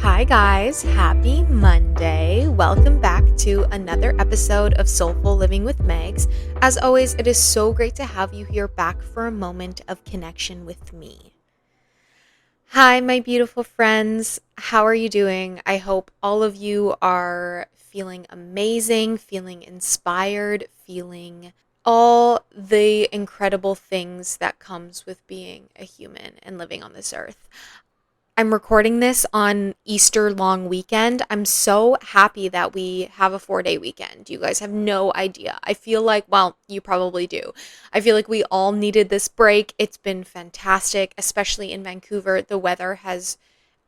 Hi, guys. Happy Monday. Welcome back to another episode of Soulful Living with Megs. As always, it is so great to have you here back for a moment of connection with me. Hi, my beautiful friends. How are you doing? I hope all of you are feeling amazing, feeling inspired, feeling all the incredible things that comes with being a human and living on this earth. I'm recording this on Easter long weekend. I'm so happy that we have a 4-day weekend. You guys have no idea. I feel like, well, you probably do. I feel like we all needed this break. It's been fantastic, especially in Vancouver. The weather has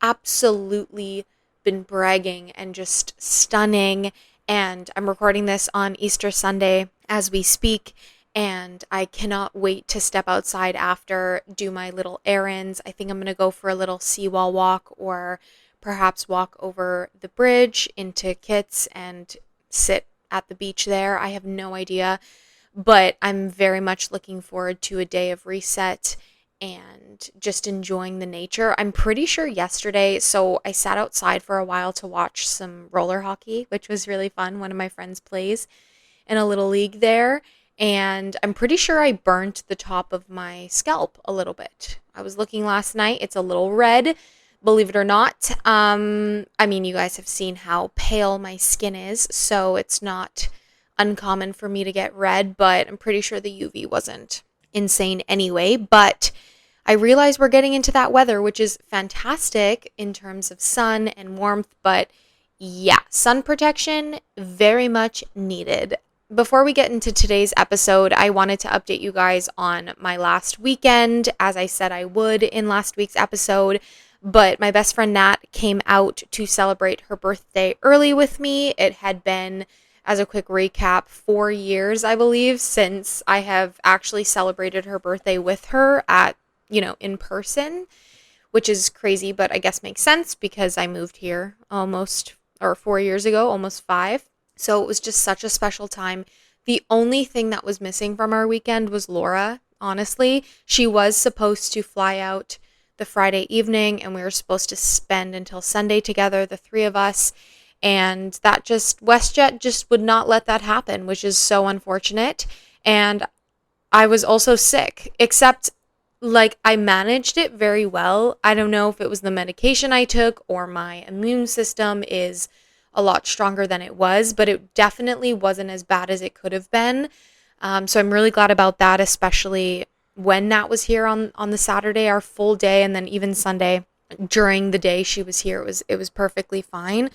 absolutely been bragging and just stunning. And I'm recording this on Easter Sunday as we speak. And I cannot wait to step outside after, do my little errands. I think I'm going to go for a little seawall walk or perhaps walk over the bridge into Kitts and sit at the beach there. I have no idea, but I'm very much looking forward to a day of reset and just enjoying the nature. I'm pretty sure yesterday, so I sat outside for a while to watch some roller hockey, which was really fun. One of my friends plays in a little league there. And I'm pretty sure I burnt the top of my scalp a little bit. I was looking last night. It's a little red, believe it or not. You guys have seen how pale my skin is, so it's not uncommon for me to get red, but I'm pretty sure the UV wasn't insane anyway. But I realize we're getting into that weather, which is fantastic in terms of sun and warmth, but yeah, sun protection very much needed. Before we get into today's episode, I wanted to update you guys on my last weekend, as I said I would in last week's episode, but my best friend Nat came out to celebrate her birthday early with me. It had been, as a quick recap, 4 years, I believe, since I have actually celebrated her birthday with her in person, which is crazy, but I guess makes sense because I moved here 4 years ago, almost 5. So it was just such a special time. The only thing that was missing from our weekend was Laura, honestly. She was supposed to fly out the Friday evening, and we were supposed to spend until Sunday together, the three of us. And WestJet just would not let that happen, which is so unfortunate. And I was also sick, except I managed it very well. I don't know if it was the medication I took or my immune system is a lot stronger than it was, but it definitely wasn't as bad as it could have been. So I'm really glad about that, especially when Nat was here on the Saturday, our full day, and then even Sunday during the day she was here. It was perfectly fine.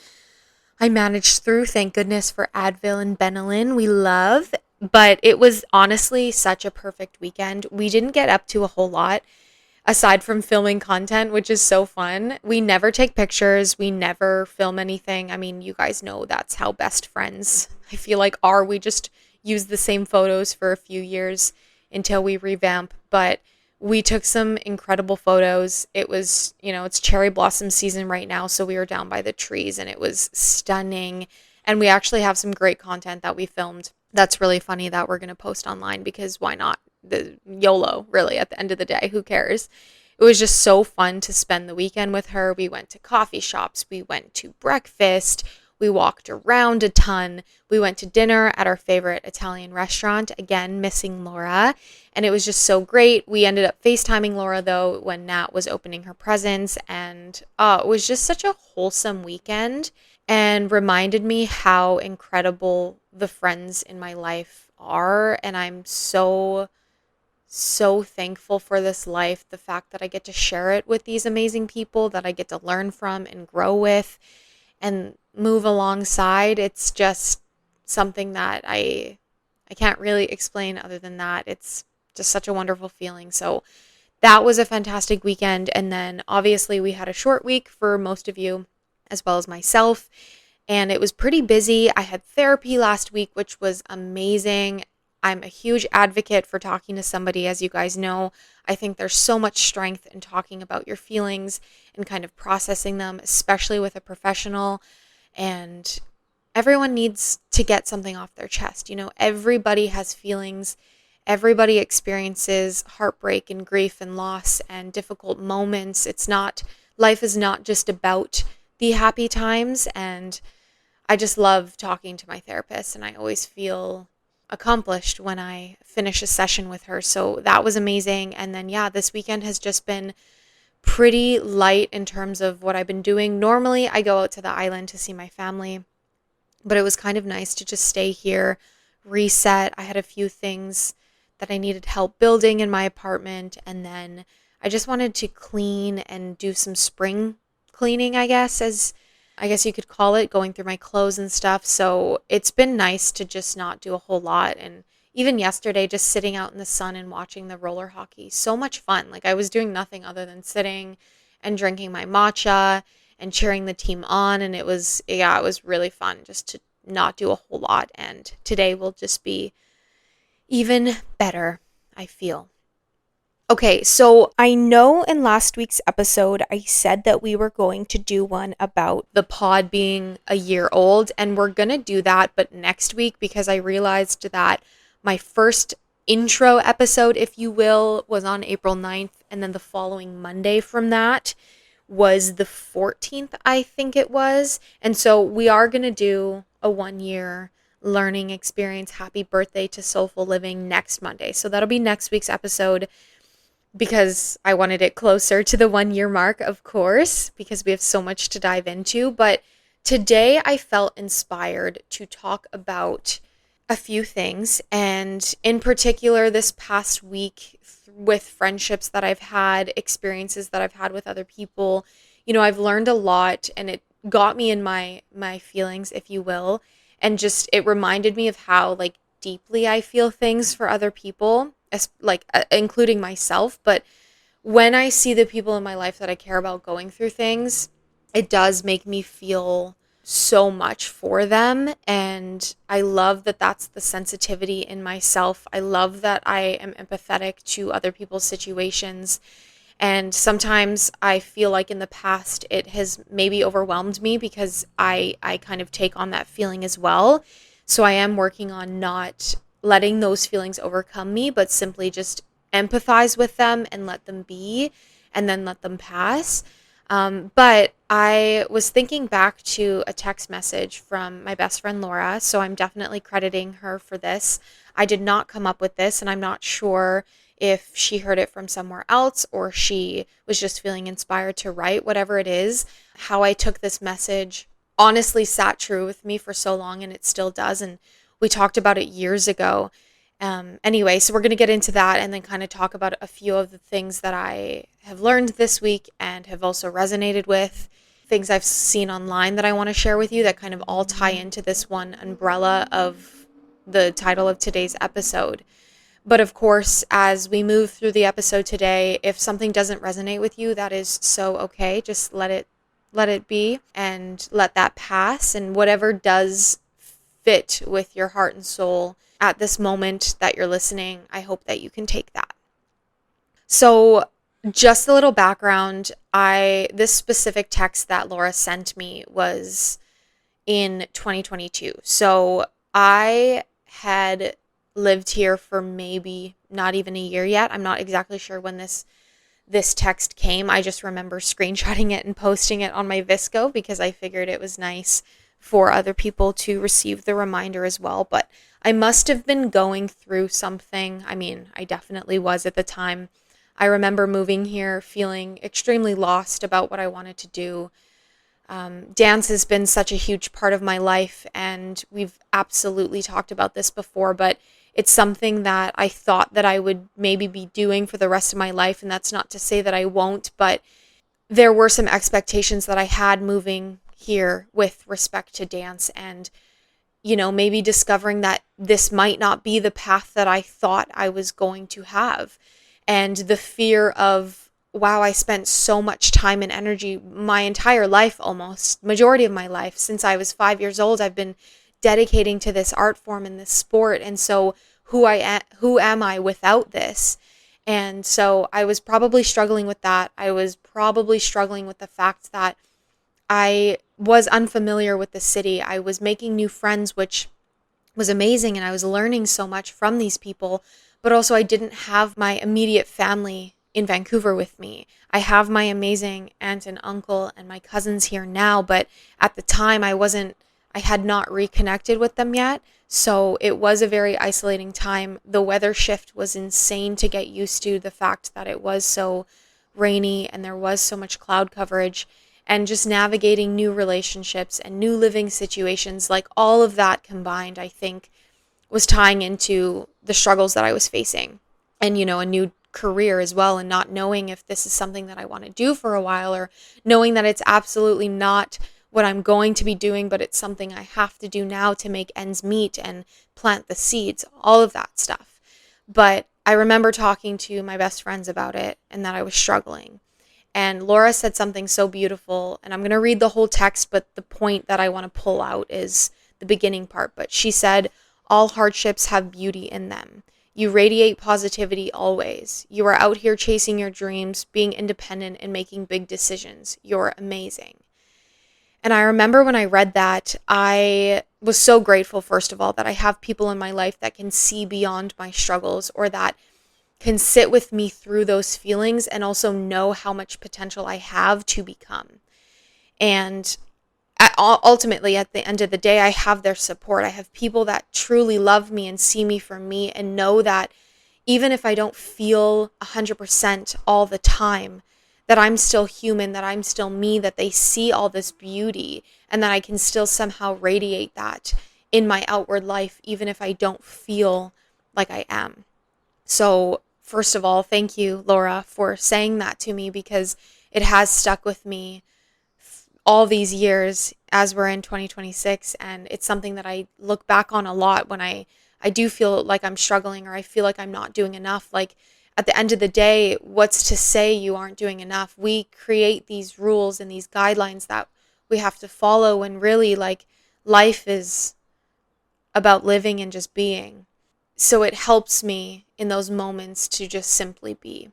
I managed through, thank goodness for Advil and Benylin, we love. But it was honestly such a perfect weekend. We didn't get up to a whole lot aside from filming content, which is so fun. We never take pictures. We never film anything. I mean, you guys know that's how best friends, I feel like, are. We just use the same photos for a few years until we revamp. But we took some incredible photos. It was, it's cherry blossom season right now. So we were down by the trees and it was stunning. And we actually have some great content that we filmed. That's really funny that we're going to post online because why not? The YOLO, really, at the end of the day, who cares? It was just so fun to spend the weekend with her. We went to coffee shops, we went to breakfast, we walked around a ton, we went to dinner at our favorite Italian restaurant, again missing Laura, and it was just so great. We ended up FaceTiming Laura though when Nat was opening her presents, and it was just such a wholesome weekend and reminded me how incredible the friends in my life are, and I'm so thankful for this life, the fact that I get to share it with these amazing people that I get to learn from and grow with and move alongside. It's just something that I can't really explain other than that. It's just such a wonderful feeling. So that was a fantastic weekend. And then obviously we had a short week for most of you as well as myself. And it was pretty busy. I had therapy last week, which was amazing. I'm a huge advocate for talking to somebody, as you guys know. I think there's so much strength in talking about your feelings and kind of processing them, especially with a professional. And everyone needs to get something off their chest. Everybody has feelings. Everybody experiences heartbreak and grief and loss and difficult moments. Life is not just about the happy times. And I just love talking to my therapist, and I always feel accomplished when I finish a session with her. So that was amazing. And then, yeah, this weekend has just been pretty light in terms of what I've been doing. Normally, I go out to the island to see my family, but it was kind of nice to just stay here, reset. I had a few things that I needed help building in my apartment, and then I just wanted to clean and do some spring cleaning, I guess you could call it, going through my clothes and stuff. So it's been nice to just not do a whole lot. And even yesterday, just sitting out in the sun and watching the roller hockey, so much fun. Like, I was doing nothing other than sitting and drinking my matcha and cheering the team on. And it was really fun just to not do a whole lot. And today will just be even better, I feel. Okay, so I know in last week's episode, I said that we were going to do one about the pod being a year old, and we're going to do that, but next week, because I realized that my first intro episode, if you will, was on April 9th, and then the following Monday from that was the 14th, I think it was. And so we are going to do a 1 year learning experience. Happy birthday to Soulful Living next Monday. So that'll be next week's episode, because I wanted it closer to the 1 year mark, of course, because we have so much to dive into. But today I felt inspired to talk about a few things, and in particular this past week with friendships that I've had, experiences that I've had with other people. I've learned a lot, and it got me in my feelings, if you will, and just it reminded me of how like deeply I feel things for other people, including myself. But when I see the people in my life that I care about going through things, it does make me feel so much for them. And I love that that's the sensitivity in myself. I love that I am empathetic to other people's situations. And sometimes I feel like in the past it has maybe overwhelmed me, because I kind of take on that feeling as well. So I am working on not letting those feelings overcome me, but simply just empathize with them and let them be, and then let them pass. But I was thinking back to a text message from my best friend Laura, so I'm definitely crediting her for this. I did not come up with this, and I'm not sure if she heard it from somewhere else or she was just feeling inspired to write. Whatever it is, how I took this message honestly sat true with me for so long, and it still does. And we talked about it years ago. Anyway, so we're going to get into that and then kind of talk about a few of the things that I have learned this week and have also resonated with, things I've seen online that I want to share with you that kind of all tie into this one umbrella of the title of today's episode. But of course, as we move through the episode today, if something doesn't resonate with you, that is so okay. Just let it be and let that pass. And whatever does fit with your heart and soul at this moment that you're listening, I hope that you can take that. So just a little background, this specific text that Laura sent me was in 2022. So I had lived here for maybe not even a year yet. I'm not exactly sure when this text came. I just remember screenshotting it and posting it on my Visco, because I figured it was nice for other people to receive the reminder as well. But I must have been going through something. I mean, I definitely was at the time. I remember moving here feeling extremely lost about what I wanted to do. Dance has been such a huge part of my life, and we've absolutely talked about this before, but it's something that I thought that I would maybe be doing for the rest of my life. And that's not to say that I won't, but there were some expectations that I had moving here with respect to dance, and maybe discovering that this might not be the path that I thought I was going to have. And the fear of, wow, I spent so much time and energy, my entire life, almost majority of my life, since I was 5 years old, I've been dedicating to this art form and this sport. And so who am I without this? And so I was probably struggling with that. I was probably struggling with the fact that I was unfamiliar with the city. I was making new friends, which was amazing, and I was learning so much from these people, but also I didn't have my immediate family in Vancouver with me. I have my amazing aunt and uncle and my cousins here now, but at the time I had not reconnected with them yet. So it was a very isolating time. The weather shift was insane to get used to, the fact that it was so rainy and there was so much cloud coverage, and just navigating new relationships and new living situations, like all of that combined, I think was tying into the struggles that I was facing. And, a new career as well, and not knowing if this is something that I want to do for a while, or knowing that it's absolutely not what I'm going to be doing, but it's something I have to do now to make ends meet and plant the seeds, all of that stuff. But I remember talking to my best friends about it and that I was struggling. And Laura said something so beautiful, and I'm going to read the whole text, but the point that I want to pull out is the beginning part. But she said, all hardships have beauty in them. You radiate positivity always. You are out here chasing your dreams, being independent, and making big decisions. You're amazing. And I remember when I read that, I was so grateful, first of all, that I have people in my life that can see beyond my struggles, or that can sit with me through those feelings and also know how much potential I have to become. And ultimately, at the end of the day, I have their support. I have people that truly love me and see me for me and know that even if I don't feel 100% all the time, that I'm still human, that I'm still me, that they see all this beauty, and that I can still somehow radiate that in my outward life, even if I don't feel like I am. So, first of all, thank you, Laura, for saying that to me, because it has stuck with me all these years as we're in 2026. And it's something that I look back on a lot when I do feel like I'm struggling, or I feel like I'm not doing enough. Like, at the end of the day, what's to say you aren't doing enough? We create these rules and these guidelines that we have to follow, and really, like, life is about living and just being. So it helps me in those moments to just simply be.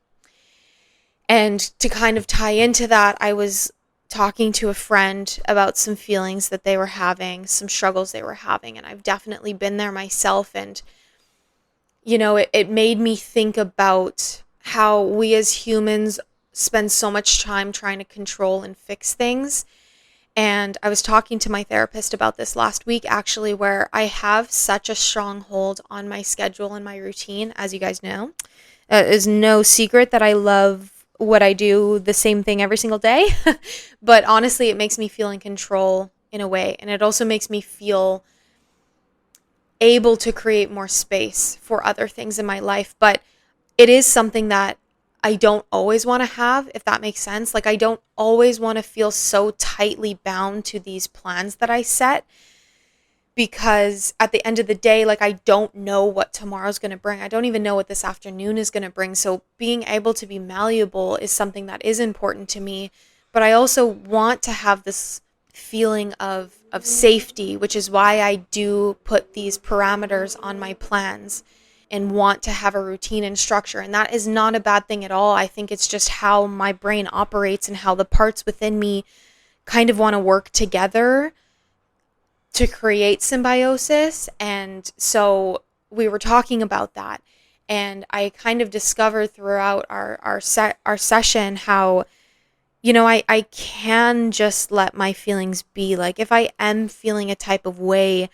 And to kind of tie into that, I was talking to a friend about some feelings that they were having, some struggles they were having, and I've definitely been there myself. And, it made me think about how we as humans spend so much time trying to control and fix things. And I was talking to my therapist about this last week, actually, where I have such a strong hold on my schedule and my routine, as you guys know. It is no secret that I love what I do, the same thing every single day. But honestly, it makes me feel in control in a way. And it also makes me feel able to create more space for other things in my life. But it is something that I don't always want to have, if that makes sense. Like, I don't always want to feel so tightly bound to these plans that I set, because at the end of the day, like, I don't know what tomorrow's going to bring. I don't even know what this afternoon is going to bring. So being able to be malleable is something that is important to me. But I also want to have this feeling of safety, which is why I do put these parameters on my plans and want to have a routine and structure. And that is not a bad thing at all. I think it's just how my brain operates and how the parts within me kind of want to work together to create symbiosis. And so we were talking about that. And I kind of discovered throughout our session how, I can just let my feelings be. Like, if I am feeling a type of way,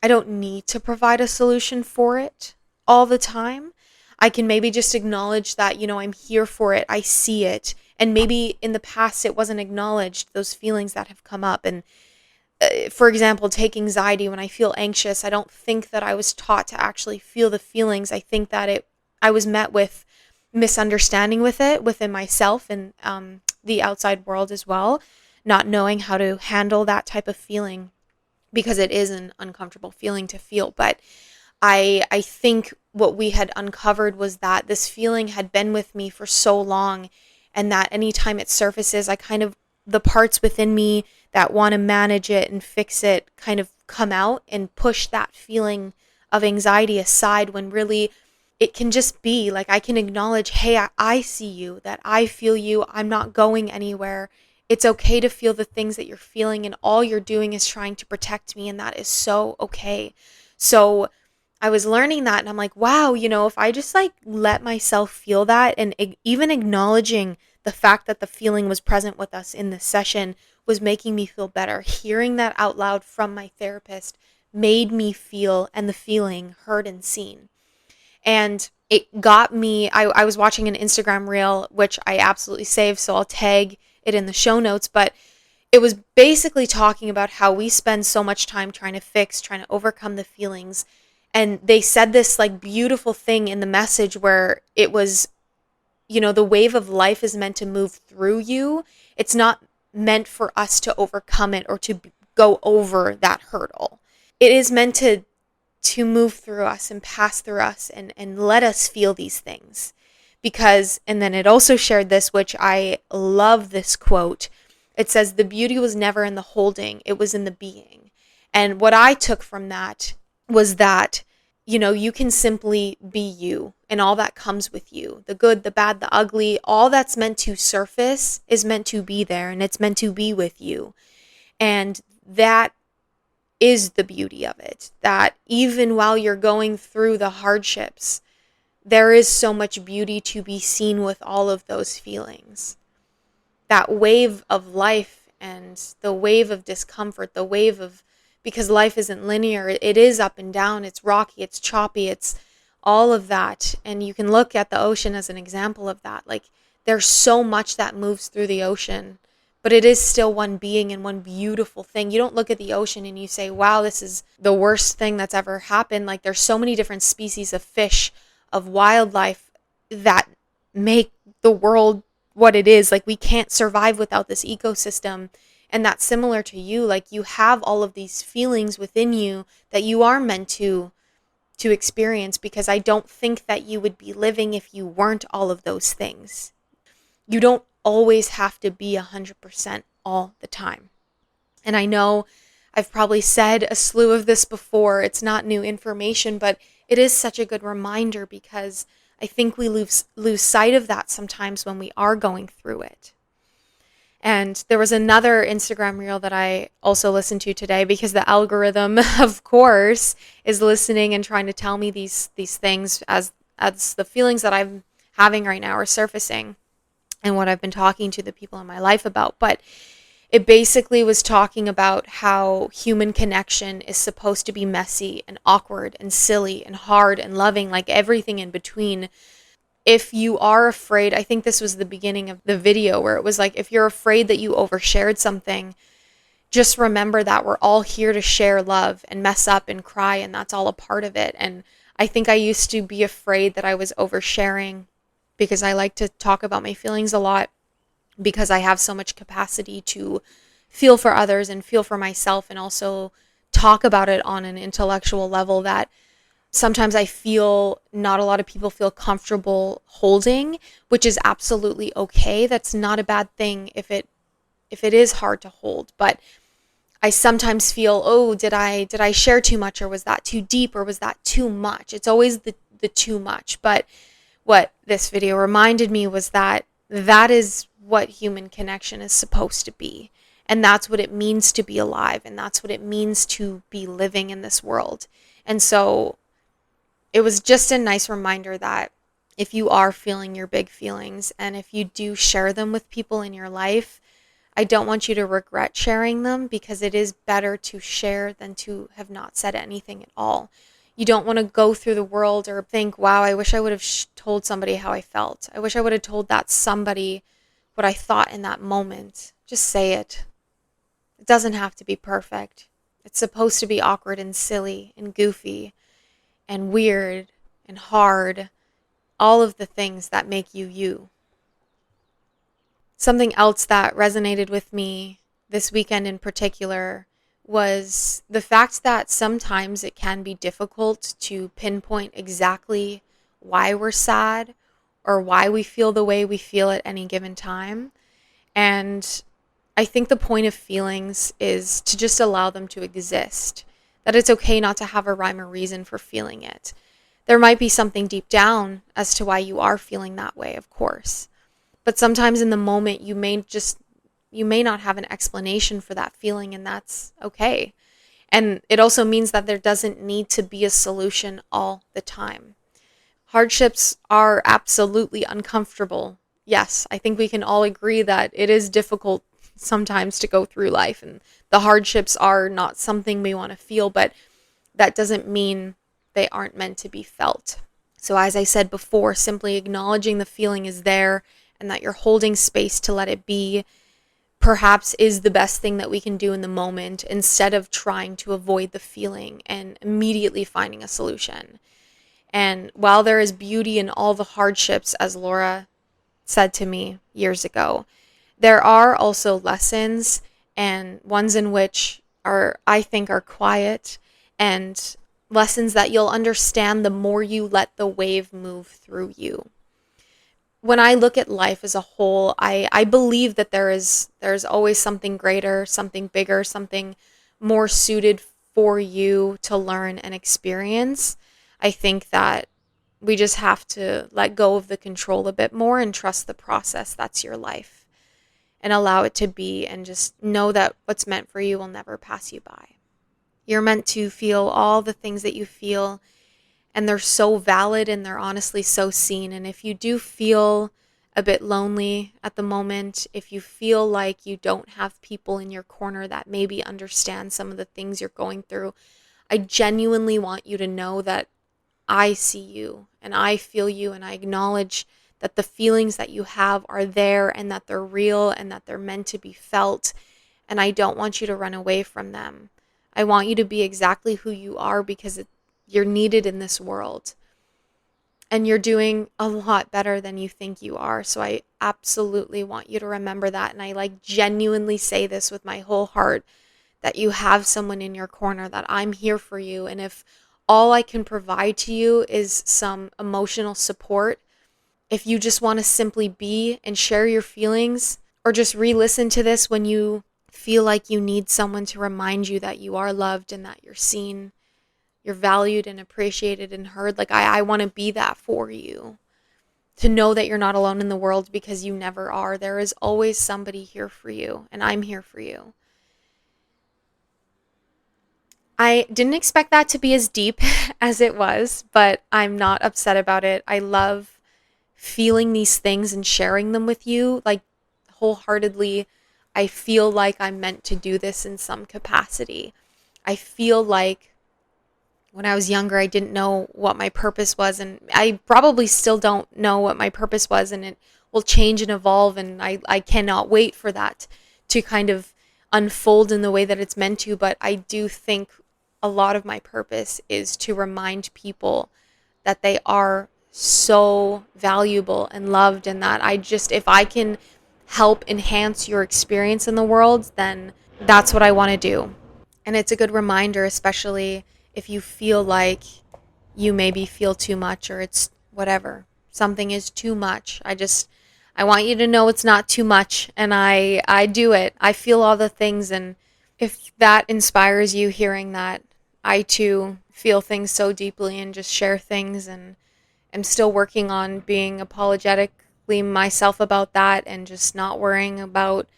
I don't need to provide a solution for it all the time. I can maybe just acknowledge that, I'm here for it. I see it. And maybe in the past it wasn't acknowledged, those feelings that have come up. And for example, take anxiety. When I feel anxious, I don't think that I was taught to actually feel the feelings. I think that I was met with misunderstanding with it within myself and the outside world as well, not knowing how to handle that type of feeling, because it is an uncomfortable feeling to feel. But I think what we had uncovered was that this feeling had been with me for so long, and that anytime it surfaces, the parts within me that want to manage it and fix it kind of come out and push that feeling of anxiety aside, when really it can just be like, I can acknowledge, hey, I see you, that I feel you, I'm not going anywhere. It's okay to feel the things that you're feeling, and all you're doing is trying to protect me, and that is so okay. So I was learning that, and I'm like, wow, if I just like let myself feel that, and even acknowledging the fact that the feeling was present with us in this session was making me feel better. Hearing that out loud from my therapist made me feel and the feeling heard and seen. And it got me, I was watching an Instagram reel, which I absolutely saved, so I'll tag it in the show notes, but it was basically talking about how we spend so much time trying to fix, trying to overcome the feelings. And they said this like beautiful thing in the message where it was, the wave of life is meant to move through you. It's not meant for us to overcome it or to go over that hurdle. It is meant to move through us and pass through us and let us feel these things. Because, and then it also shared this, which I love this quote. It says, the beauty was never in the holding, it was in the being. And what I took from that was that, you can simply be you and all that comes with you. The good, the bad, the ugly, all that's meant to surface is meant to be there and it's meant to be with you. And that is the beauty of it, that even while you're going through the hardships, there is so much beauty to be seen with all of those feelings. That wave of life and the wave of discomfort, the wave of, because life isn't linear, it is up and down, it's rocky, it's choppy, it's all of that. And you can look at the ocean as an example of that. Like, there's so much that moves through the ocean, but it is still one being and one beautiful thing. You don't look at the ocean and you say, wow, this is the worst thing that's ever happened. Like, there's so many different species of fish, of wildlife that make the world what it is. Like, we can't survive without this ecosystem. And that's similar to you. Like, you have all of these feelings within you that you are meant to experience, because I don't think that you would be living if you weren't all of those things. You don't always have to be 100% all the time. And I know I've probably said a slew of this before. It's not new information, but it is such a good reminder, because I think we lose sight of that sometimes when we are going through it. And there was another Instagram reel that I also listened to today, because the algorithm, of course, is listening and trying to tell me these things as the feelings that I'm having right now are surfacing and what I've been talking to the people in my life about. But it basically was talking about how human connection is supposed to be messy and awkward and silly and hard and loving, like everything in between. If you are afraid, I think this was the beginning of the video where it was like, if you're afraid that you overshared something, just remember that we're all here to share love and mess up and cry, and that's all a part of it. And I think I used to be afraid that I was oversharing, because I like to talk about my feelings a lot, because I have so much capacity to feel for others and feel for myself, and also talk about it on an intellectual level that sometimes I feel not a lot of people feel comfortable holding, which is absolutely okay. That's not a bad thing if it is hard to hold. But I sometimes feel, oh, did I share too much, or was that too deep, or was that too much? It's always the too much. But what this video reminded me was that is what human connection is supposed to be. And that's what it means to be alive. And that's what it means to be living in this world. And so it was just a nice reminder that if you are feeling your big feelings, and if you do share them with people in your life, I don't want you to regret sharing them, because it is better to share than to have not said anything at all. You don't want to go through the world or think, wow, I wish I would have told somebody how I felt. I wish I would have told that somebody what I thought in that moment. Just say it. It doesn't have to be perfect. It's supposed to be awkward and silly and goofy and weird and hard. All of the things that make you you. Something else that resonated with me this weekend in particular was the fact that sometimes it can be difficult to pinpoint exactly why we're sad or why we feel the way we feel at any given time. And I think the point of feelings is to just allow them to exist, that it's okay not to have a rhyme or reason for feeling it. There might be something deep down as to why you are feeling that way, of course. But sometimes in the moment, you may not have an explanation for that feeling, and that's okay. And it also means that there doesn't need to be a solution all the time. Hardships are absolutely uncomfortable. Yes, I think we can all agree that it is difficult sometimes to go through life, and the hardships are not something we want to feel, but that doesn't mean they aren't meant to be felt. So, as I said before, simply acknowledging the feeling is there and that you're holding space to let it be perhaps is the best thing that we can do in the moment instead of trying to avoid the feeling and immediately finding a solution. And while there is beauty in all the hardships, as Laura said to me years ago, there are also lessons, and ones in which I think are quiet, and lessons that you'll understand the more you let the wave move through you. When I look at life as a whole, I believe that there's always something greater, something bigger, something more suited for you to learn and experience. I think that we just have to let go of the control a bit more and trust the process that's your life and allow it to be, and just know that what's meant for you will never pass you by. You're meant to feel all the things that you feel, and they're so valid and they're honestly so seen. And if you do feel a bit lonely at the moment, if you feel like you don't have people in your corner that maybe understand some of the things you're going through, I genuinely want you to know that I see you and I feel you, and I acknowledge that the feelings that you have are there and that they're real and that they're meant to be felt. And I don't want you to run away from them. I want you to be exactly who you are, because you're needed in this world. And you're doing a lot better than you think you are. So I absolutely want you to remember that. And I genuinely say this with my whole heart, that you have someone in your corner, that I'm here for you. And if all I can provide to you is some emotional support, if you just want to simply be and share your feelings, or just re-listen to this when you feel like you need someone to remind you that you are loved and that you're seen, you're valued and appreciated and heard. I want to be that for you. To know that you're not alone in the world, because you never are. There is always somebody here for you, and I'm here for you. I didn't expect that to be as deep as it was, but I'm not upset about it. I love feeling these things and sharing them with you, wholeheartedly. I feel like I'm meant to do this in some capacity. I feel like when I was younger, I didn't know what my purpose was, and I probably still don't know what my purpose was, and it will change and evolve, and I cannot wait for that to kind of unfold in the way that it's meant to. But I do think a lot of my purpose is to remind people that they are so valuable and loved, and that if I can help enhance your experience in the world, then that's what I want to do. And it's a good reminder, especially if you feel like you maybe feel too much, or it's whatever, something is too much. I want you to know it's not too much, and I do it. I feel all the things, and if that inspires you, hearing that, I too feel things so deeply and just share things, and I'm still working on being apologetically myself about that, and just not worrying about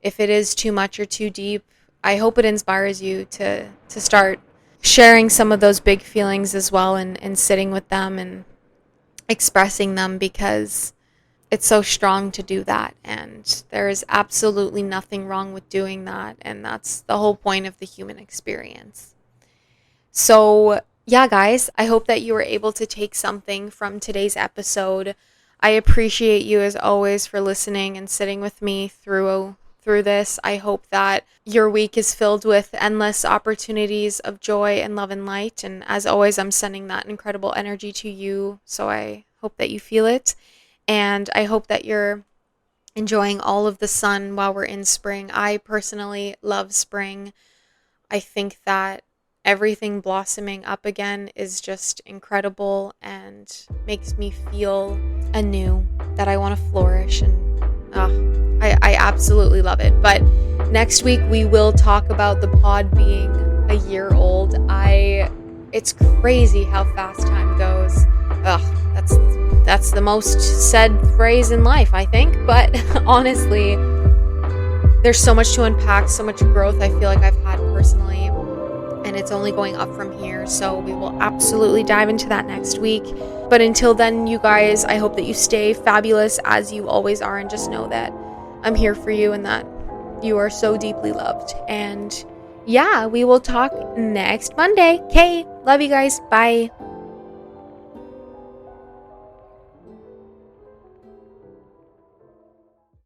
if it is too much or too deep. I hope it inspires you to start sharing some of those big feelings as well, and sitting with them and expressing them, because it's so strong to do that, and there is absolutely nothing wrong with doing that, and that's the whole point of the human experience. So yeah, guys, I hope that you were able to take something from today's episode. I appreciate you as always for listening and sitting with me through this. I hope that your week is filled with endless opportunities of joy and love and light. And as always, I'm sending that incredible energy to you. So I hope that you feel it. And I hope that you're enjoying all of the sun while we're in spring. I personally love spring. I think that everything blossoming up again is just incredible and makes me feel anew, that I want to flourish, and I absolutely love it. But next week we will talk about the pod being a year old. It's crazy how fast time goes. That's the most said phrase in life, I think. But honestly, there's so much to unpack, so much growth I feel like I've had personally. and it's only going up from here. So we will absolutely dive into that next week. But until then, you guys, I hope that you stay fabulous as you always are, and just know that I'm here for you and that you are so deeply loved. And yeah, we will talk next Monday. Okay, love you guys. Bye.